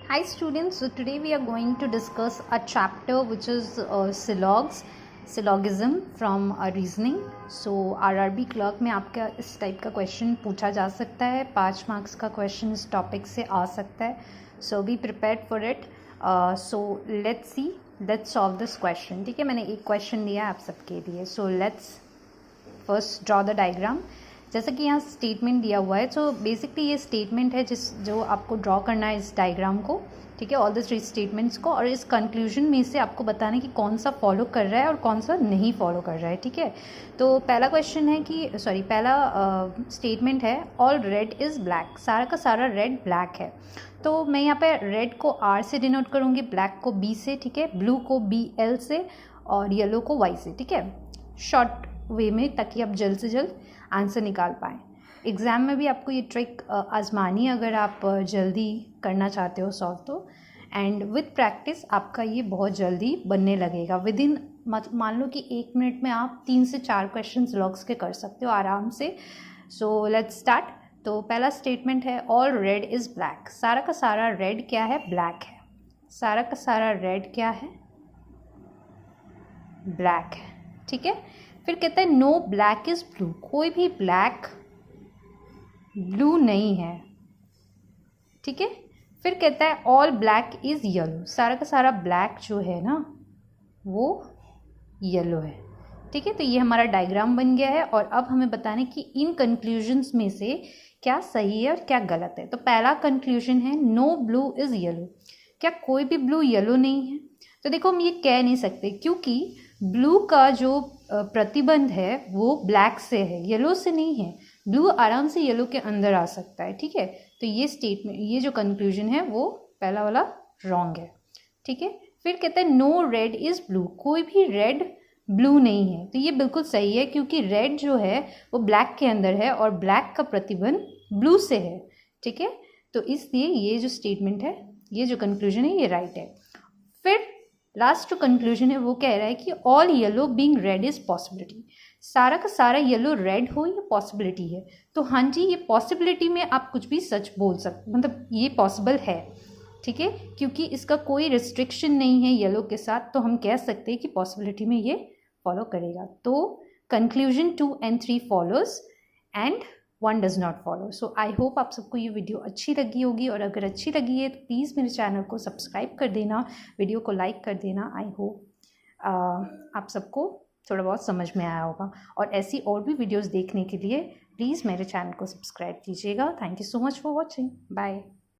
Hi students, so today we are going to discuss a chapter which is syllogism from reasoning. So RRB clerk में आपका इस type का question पूछा जा सकता है, 5 मार्क्स का क्वेश्चन इस टॉपिक से आ सकता है. So be prepared for it. So let's solve this question. ठीक है, मैंने एक क्वेश्चन दिया है आप सबके लिए. So let's first draw the diagram. जैसा कि यहाँ स्टेटमेंट दिया हुआ है, तो बेसिकली ये स्टेटमेंट है जो आपको ड्रॉ करना है इस डायग्राम को. ठीक है, ऑल द 3 स्टेटमेंट्स को, और इस कंक्लूजन में से आपको बताना है कि कौन सा फॉलो कर रहा है और कौन सा नहीं फॉलो कर रहा है. ठीक है, तो पहला क्वेश्चन है कि पहला स्टेटमेंट है ऑल रेड इज़ ब्लैक. सारा का सारा रेड ब्लैक है. तो मैं यहाँ पे रेड को R से डिनोट करूँगी, ब्लैक को B से, ठीक है, ब्लू को BL से और येलो को Y से. ठीक है, शॉर्ट वे में, ताकि आप जल्द से जल्द आंसर निकाल पाएँ. एग्ज़ाम में भी आपको ये ट्रिक आजमानी अगर आप जल्दी करना चाहते हो सॉल्व तो. एंड विद प्रैक्टिस आपका ये बहुत जल्दी बनने लगेगा. विद इन मान लो कि 1 मिनट में आप 3 से 4 क्वेश्चन लॉग्स के कर सकते हो आराम से. So let's start. तो पहला स्टेटमेंट है ऑल रेड इज़ ब्लैक. सारा का सारा रेड क्या है? ब्लैक है. सारा का सारा रेड क्या है? ब्लैक है. ठीक है, फिर कहता है नो ब्लैक इज़ ब्लू. कोई भी ब्लैक ब्लू नहीं है. ठीक है, फिर कहता है ऑल ब्लैक इज़ येलो. सारा का सारा ब्लैक जो है ना वो येलो है. ठीक है, तो ये हमारा डायग्राम बन गया है. और अब हमें बताना है कि इन कंक्लूजन्स में से क्या सही है और क्या गलत है. तो पहला कंक्लूजन है नो ब्लू इज़ येलो. क्या कोई भी ब्लू येलो नहीं है? तो देखो, हम ये कह नहीं सकते, क्योंकि ब्लू का जो प्रतिबंध है वो ब्लैक से है, येलो से नहीं है. ब्लू आराम से येलो के अंदर आ सकता है. ठीक है, तो ये स्टेटमेंट, ये जो कंक्लूजन है वो पहला वाला रॉन्ग है. ठीक है, फिर कहता है नो रेड इज़ ब्लू. कोई भी रेड ब्लू नहीं है. तो ये बिल्कुल सही है, क्योंकि रेड जो है वो ब्लैक के अंदर है और ब्लैक का प्रतिबंध ब्लू से है. ठीक है, तो इसलिए ये जो स्टेटमेंट है, ये जो कंक्लूजन है, ये राइट है. फिर लास्ट जो कंक्लूजन है वो कह रहा है कि all yellow being red is possibility. सारा का सारा येलो रेड हो, ये पॉसिबिलिटी है. तो हाँ जी, ये पॉसिबिलिटी में आप कुछ भी सच बोल सकते, मतलब ये पॉसिबल है. ठीक है, क्योंकि इसका कोई रिस्ट्रिक्शन नहीं है येलो के साथ, तो हम कह सकते हैं कि पॉसिबिलिटी में ये फॉलो करेगा. तो conclusion 2 and 3 follows and 1 does not follow. So I hope आप सबको ये वीडियो अच्छी लगी होगी, और अगर अच्छी लगी है तो प्लीज़ मेरे चैनल को सब्सक्राइब कर देना, वीडियो को लाइक कर देना. आई होप आप सबको थोड़ा बहुत समझ में आया होगा. और ऐसी और भी वीडियोस देखने के लिए प्लीज़ मेरे चैनल को सब्सक्राइब कीजिएगा. Thank you so much for watching. Bye.